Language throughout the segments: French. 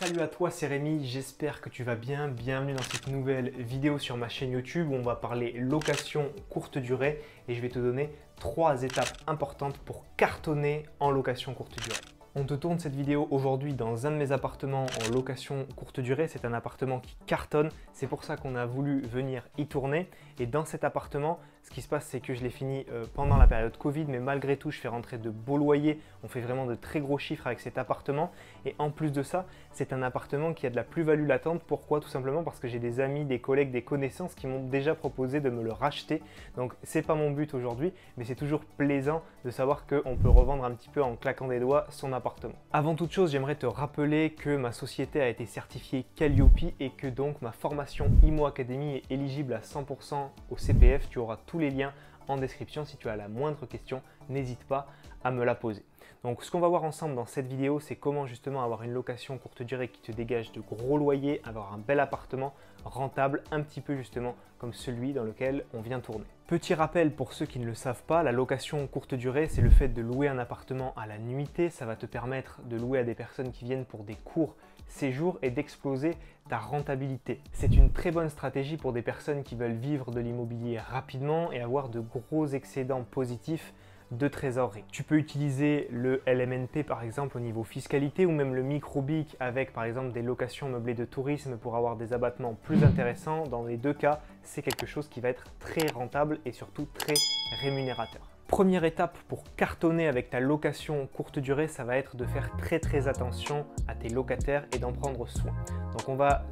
Salut à toi, c'est Rémi, j'espère que tu vas bien. Bienvenue dans cette nouvelle vidéo sur ma chaîne YouTube où on va parler location courte durée et je vais te donner 3 étapes importantes pour cartonner en location courte durée. On te tourne cette vidéo aujourd'hui dans un de mes appartements en location courte durée. C'est un appartement qui cartonne, c'est pour ça qu'on a voulu venir y tourner. Et dans cet appartement, ce qui se passe, c'est que je l'ai fini pendant la période Covid, mais malgré tout, je fais rentrer de beaux loyers. On fait vraiment de très gros chiffres avec cet appartement. Et en plus de ça, c'est un appartement qui a de la plus-value latente. Pourquoi? Tout simplement parce que j'ai des amis, des collègues, des connaissances qui m'ont déjà proposé de me le racheter. Donc, ce n'est pas mon but aujourd'hui, mais c'est toujours plaisant de savoir qu'on peut revendre un petit peu en claquant des doigts son appartement. Avant toute chose, j'aimerais te rappeler que ma société a été certifiée Calliope et que donc ma formation IMO Academy est éligible à 100% au CPF. Tu auras tous les liens en description. Si tu as la moindre question, n'hésite pas à me la poser. Donc ce qu'on va voir ensemble dans cette vidéo, c'est comment justement avoir une location courte durée qui te dégage de gros loyers, avoir un bel appartement rentable, un petit peu justement comme celui dans lequel on vient tourner. Petit rappel pour ceux qui ne le savent pas, la location courte durée, c'est le fait de louer un appartement à la nuitée. Ça va te permettre de louer à des personnes qui viennent pour des courts séjours et d'exploser ta rentabilité. C'est une très bonne stratégie pour des personnes qui veulent vivre de l'immobilier rapidement et avoir de gros excédents positifs de trésorerie. Tu peux utiliser le LMNP par exemple au niveau fiscalité ou même le microbic avec par exemple des locations meublées de tourisme pour avoir des abattements plus intéressants. Dans les deux cas, c'est quelque chose qui va être très rentable et surtout très rémunérateur. Première étape pour cartonner avec ta location courte durée, ça va être de faire très attention à tes locataires et d'en prendre soin. Donc on va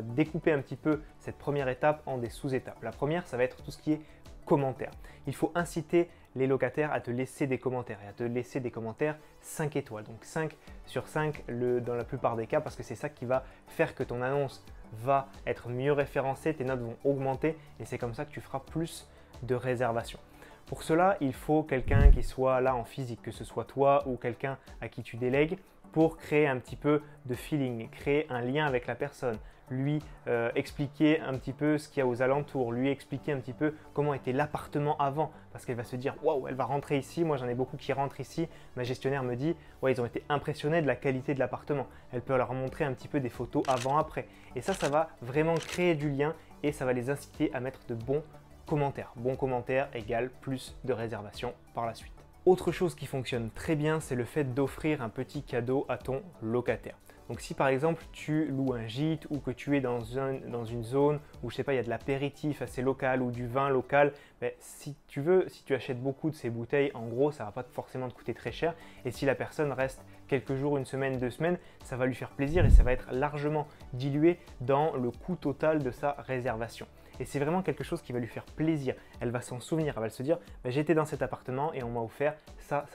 découper un petit peu cette première étape en des sous-étapes. La première, ça va être tout ce qui est commentaires. Il faut inciter les locataires à te laisser des commentaires et à te laisser des commentaires 5 étoiles. Donc 5 sur 5 dans la plupart des cas parce que c'est ça qui va faire que ton annonce va être mieux référencée, tes notes vont augmenter et c'est comme ça que tu feras plus de réservations. Pour cela, il faut quelqu'un qui soit là en physique, que ce soit toi ou quelqu'un à qui tu délègues pour créer un petit peu de feeling, créer un lien avec la personne, lui expliquer un petit peu ce qu'il y a aux alentours, lui expliquer un petit peu comment était l'appartement avant parce qu'elle va se dire waouh, elle va rentrer ici, moi j'en ai beaucoup qui rentrent ici, ma gestionnaire me dit ouais, ils ont été impressionnés de la qualité de l'appartement. Elle peut leur montrer un petit peu des photos avant-après et ça va vraiment créer du lien et ça va les inciter à mettre de bons commentaires. Bons commentaires égale plus de réservations par la suite. Autre chose qui fonctionne très bien, c'est le fait d'offrir un petit cadeau à ton locataire. Donc si par exemple tu loues un gîte ou que tu es dans une zone où je sais pas, il y a de l'apéritif assez local ou du vin local, si tu achètes beaucoup de ces bouteilles, en gros ça va pas forcément te coûter très cher et si la personne reste quelques jours, une semaine, 2 semaines, ça va lui faire plaisir et ça va être largement dilué dans le coût total de sa réservation. Et c'est vraiment quelque chose qui va lui faire plaisir. Elle va s'en souvenir, elle va se dire j'étais dans cet appartement et on m'a offert ça,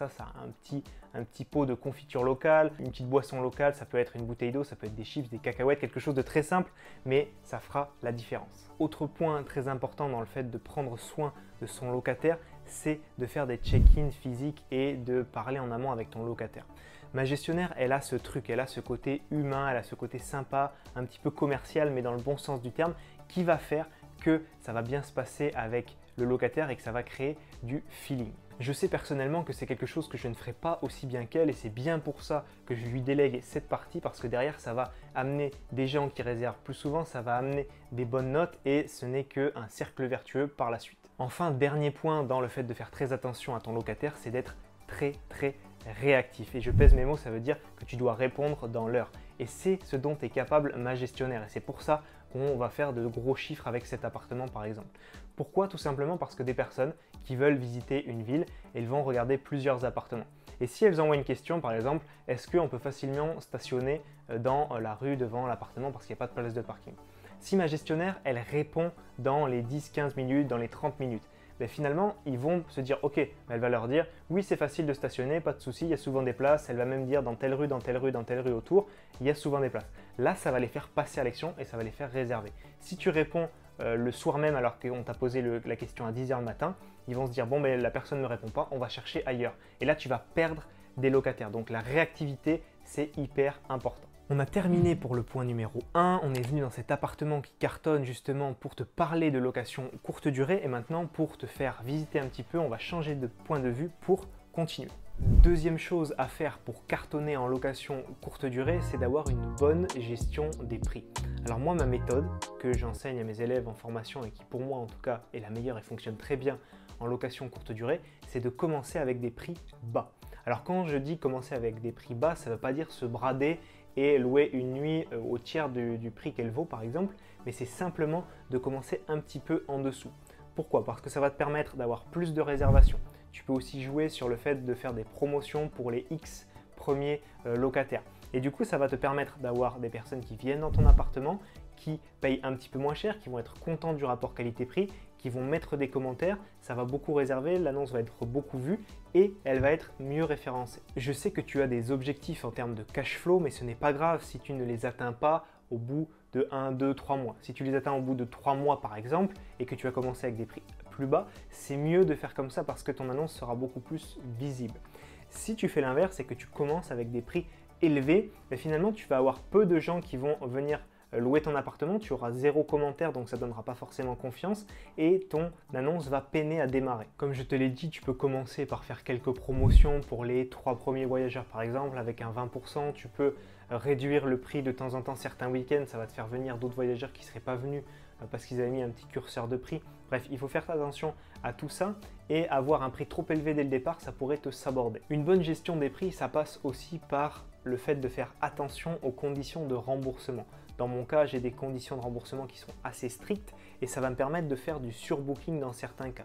un petit pot de confiture locale, une petite boisson locale, ça peut être une bouteille d'eau, ça peut être des chips, des cacahuètes, quelque chose de très simple, mais ça fera la différence. Autre point très important dans le fait de prendre soin de son locataire, c'est de faire des check-ins physiques et de parler en amont avec ton locataire. Ma gestionnaire, elle a ce truc, elle a ce côté humain, elle a ce côté sympa, un petit peu commercial, mais dans le bon sens du terme, qui va faire que ça va bien se passer avec le locataire et que ça va créer du feeling. Je sais personnellement que c'est quelque chose que je ne ferai pas aussi bien qu'elle et c'est bien pour ça que je lui délègue cette partie parce que derrière ça va amener des gens qui réservent plus souvent, ça va amener des bonnes notes et ce n'est qu'un cercle vertueux par la suite. Enfin, dernier point dans le fait de faire très attention à ton locataire, c'est d'être très réactif. Et je pèse mes mots, ça veut dire que tu dois répondre dans l'heure. Et c'est ce dont est capable ma gestionnaire et c'est pour ça qu'on va faire de gros chiffres avec cet appartement par exemple. Pourquoi? Tout simplement parce que des personnes qui veulent visiter une ville, elles vont regarder plusieurs appartements. Et si elles envoient une question par exemple, est-ce qu'on peut facilement stationner dans la rue devant l'appartement parce qu'il n'y a pas de place de parking? Si ma gestionnaire, elle répond dans les 10-15 minutes, dans les 30 minutes, finalement, ils vont se dire ok, elle va leur dire oui, c'est facile de stationner, pas de souci, il y a souvent des places. Elle va même dire dans telle rue, dans telle rue, dans telle rue autour, il y a souvent des places. Là, ça va les faire passer à l'action et ça va les faire réserver. Si tu réponds le soir même alors qu'on t'a posé la question à 10h le matin, ils vont se dire bon, la personne ne répond pas, on va chercher ailleurs. Et là, tu vas perdre des locataires. Donc la réactivité, c'est hyper important. On a terminé pour le point numéro 1, on est venu dans cet appartement qui cartonne justement pour te parler de location courte durée et maintenant pour te faire visiter un petit peu, on va changer de point de vue pour continuer. Deuxième chose à faire pour cartonner en location courte durée, c'est d'avoir une bonne gestion des prix. Alors moi, ma méthode que j'enseigne à mes élèves en formation et qui pour moi en tout cas est la meilleure et fonctionne très bien en location courte durée, c'est de commencer avec des prix bas. Alors quand je dis commencer avec des prix bas, ça ne veut pas dire se brader et louer une nuit au tiers du prix qu'elle vaut par exemple, mais c'est simplement de commencer un petit peu en dessous. Pourquoi? Parce que ça va te permettre d'avoir plus de réservations. Tu peux aussi jouer sur le fait de faire des promotions pour les X premiers locataires. Et du coup, ça va te permettre d'avoir des personnes qui viennent dans ton appartement, qui payent un petit peu moins cher, qui vont être contents du rapport qualité-prix, qui vont mettre des commentaires. Ça va beaucoup réserver, l'annonce va être beaucoup vue et elle va être mieux référencée. Je sais que tu as des objectifs en termes de cash flow, mais ce n'est pas grave si tu ne les atteins pas au bout de 1, 2, 3 mois. Si tu les atteins au bout de 3 mois par exemple et que tu as commencé avec des prix plus bas, c'est mieux de faire comme ça parce que ton annonce sera beaucoup plus visible. Si tu fais l'inverse et que tu commences avec des prix élevés, mais finalement tu vas avoir peu de gens qui vont venir louer ton appartement, tu auras 0 commentaire donc ça ne donnera pas forcément confiance et ton annonce va peiner à démarrer. Comme je te l'ai dit, tu peux commencer par faire quelques promotions pour les 3 premiers voyageurs par exemple avec un 20%, tu peux réduire le prix de temps en temps certains week-ends, ça va te faire venir d'autres voyageurs qui ne seraient pas venus parce qu'ils avaient mis un petit curseur de prix. Bref, il faut faire attention à tout ça et avoir un prix trop élevé dès le départ, ça pourrait te saborder. Une bonne gestion des prix, ça passe aussi par le fait de faire attention aux conditions de remboursement. Dans mon cas, j'ai des conditions de remboursement qui sont assez strictes et ça va me permettre de faire du surbooking dans certains cas.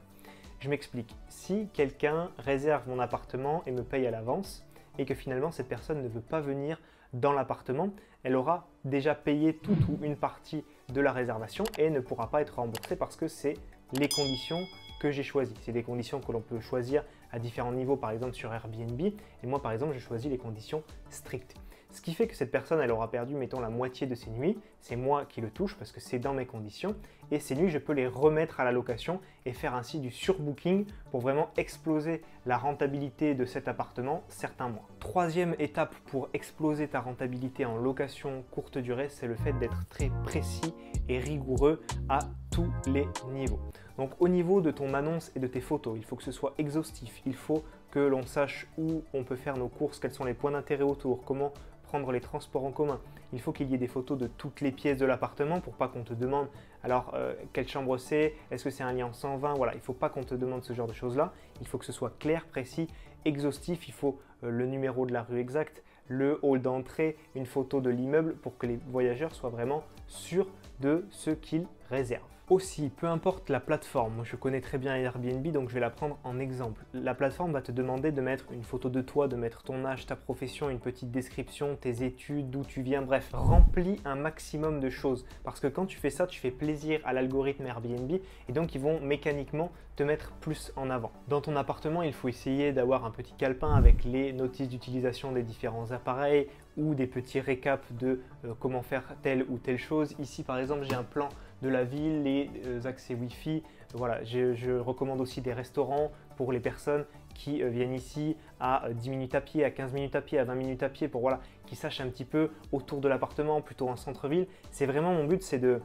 Je m'explique. Si quelqu'un réserve mon appartement et me paye à l'avance et que finalement cette personne ne veut pas venir dans l'appartement, elle aura déjà payé toute ou une partie de la réservation et ne pourra pas être remboursée parce que c'est les conditions que j'ai choisies. C'est des conditions que l'on peut choisir à différents niveaux, par exemple sur Airbnb. Et moi, par exemple, j'ai choisi les conditions strictes. Ce qui fait que cette personne, elle aura perdu, mettons, la moitié de ses nuits. C'est moi qui le touche parce que c'est dans mes conditions. Et ces nuits, je peux les remettre à la location et faire ainsi du surbooking pour vraiment exploser la rentabilité de cet appartement certains mois. Troisième étape pour exploser ta rentabilité en location courte durée, c'est le fait d'être très précis et rigoureux à tous les niveaux. Donc au niveau de ton annonce et de tes photos, il faut que ce soit exhaustif. Il faut que l'on sache où on peut faire nos courses, quels sont les points d'intérêt autour, comment prendre les transports en commun. Il faut qu'il y ait des photos de toutes les pièces de l'appartement pour pas qu'on te demande alors quelle chambre c'est, est-ce que c'est un lit en 120, voilà, il ne faut pas qu'on te demande ce genre de choses là. Il faut que ce soit clair, précis, exhaustif, il faut le numéro de la rue exacte, le hall d'entrée, une photo de l'immeuble pour que les voyageurs soient vraiment sûrs de ce qu'ils réservent. Aussi, peu importe la plateforme, moi je connais très bien Airbnb donc je vais la prendre en exemple. La plateforme va te demander de mettre une photo de toi, de mettre ton âge, ta profession, une petite description, tes études, d'où tu viens, bref, remplis un maximum de choses. Parce que quand tu fais ça, tu fais plaisir à l'algorithme Airbnb et donc ils vont mécaniquement te mettre plus en avant. Dans ton appartement, il faut essayer d'avoir un petit calepin avec les notices d'utilisation des différents appareils ou des petits récaps de comment faire telle ou telle chose. Ici par exemple, j'ai un plan de la ville, les accès Wi-Fi. Voilà, je recommande aussi des restaurants pour les personnes qui viennent ici à 10 minutes à pied, à 15 minutes à pied, à 20 minutes à pied, pour voilà, qu'ils sachent un petit peu autour de l'appartement, plutôt en centre-ville. C'est vraiment mon but, c'est de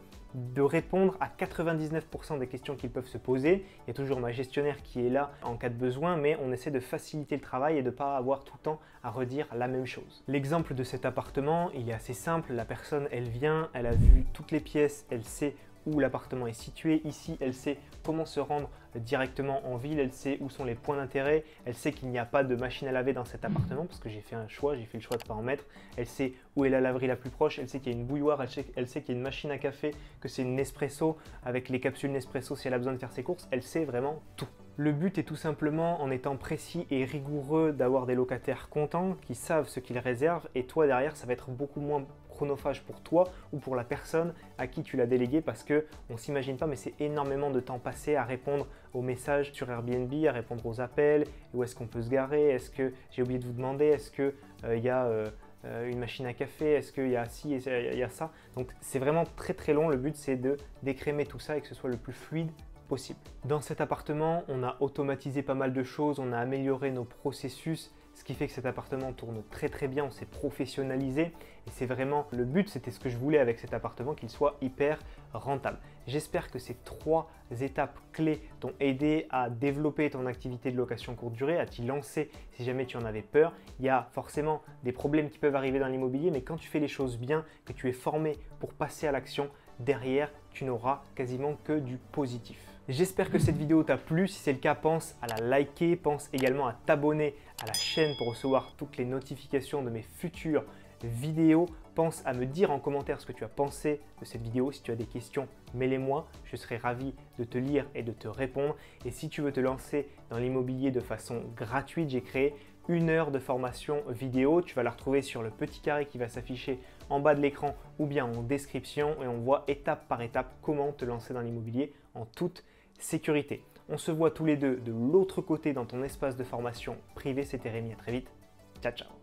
répondre à 99% des questions qu'ils peuvent se poser. Il y a toujours ma gestionnaire qui est là en cas de besoin, mais on essaie de faciliter le travail et de ne pas avoir tout le temps à redire la même chose. L'exemple de cet appartement, il est assez simple. La personne, elle vient, elle a vu toutes les pièces, elle sait où l'appartement est situé. Ici, elle sait comment se rendre directement en ville, elle sait où sont les points d'intérêt, elle sait qu'il n'y a pas de machine à laver dans cet appartement parce que j'ai fait un choix, j'ai fait le choix de ne pas en mettre. Elle sait où est la laverie la plus proche, elle sait qu'il y a une bouilloire, elle sait qu'il y a une machine à café, que c'est une Nespresso avec les capsules Nespresso si elle a besoin de faire ses courses, elle sait vraiment tout. Le but est tout simplement, en étant précis et rigoureux, d'avoir des locataires contents qui savent ce qu'ils réservent et toi derrière, ça va être beaucoup moins chronophage pour toi ou pour la personne à qui tu l'as délégué parce que on s'imagine pas mais c'est énormément de temps passé à répondre aux messages sur Airbnb, à répondre aux appels, où est-ce qu'on peut se garer, est-ce que j'ai oublié de vous demander, est-ce que il y a une machine à café, est-ce qu'il y a ci, il y a ça. Donc c'est vraiment très très long, le but c'est de décrémer tout ça et que ce soit le plus fluide possible. Dans cet appartement, on a automatisé pas mal de choses, on a amélioré nos processus. ce qui fait que cet appartement tourne très bien, on s'est professionnalisé et c'est vraiment le but, c'était ce que je voulais avec cet appartement, qu'il soit hyper rentable. J'espère que ces 3 étapes clés t'ont aidé à développer ton activité de location courte durée, à t'y lancer si jamais tu en avais peur. Il y a forcément des problèmes qui peuvent arriver dans l'immobilier, mais quand tu fais les choses bien, que tu es formé pour passer à l'action, derrière, tu n'auras quasiment que du positif. J'espère que cette vidéo t'a plu. Si c'est le cas, pense à la liker, pense également à t'abonner à la chaîne pour recevoir toutes les notifications de mes futures vidéos. Pense à me dire en commentaire ce que tu as pensé de cette vidéo. Si tu as des questions, mets-les-moi. Je serai ravi de te lire et de te répondre. Et si tu veux te lancer dans l'immobilier de façon gratuite, j'ai créé 1 heure de formation vidéo. Tu vas la retrouver sur le petit carré qui va s'afficher en bas de l'écran ou bien en description et on voit étape par étape comment te lancer dans l'immobilier en toute sécurité. On se voit tous les deux de l'autre côté dans ton espace de formation privé. C'était Rémi, à très vite. Ciao, ciao.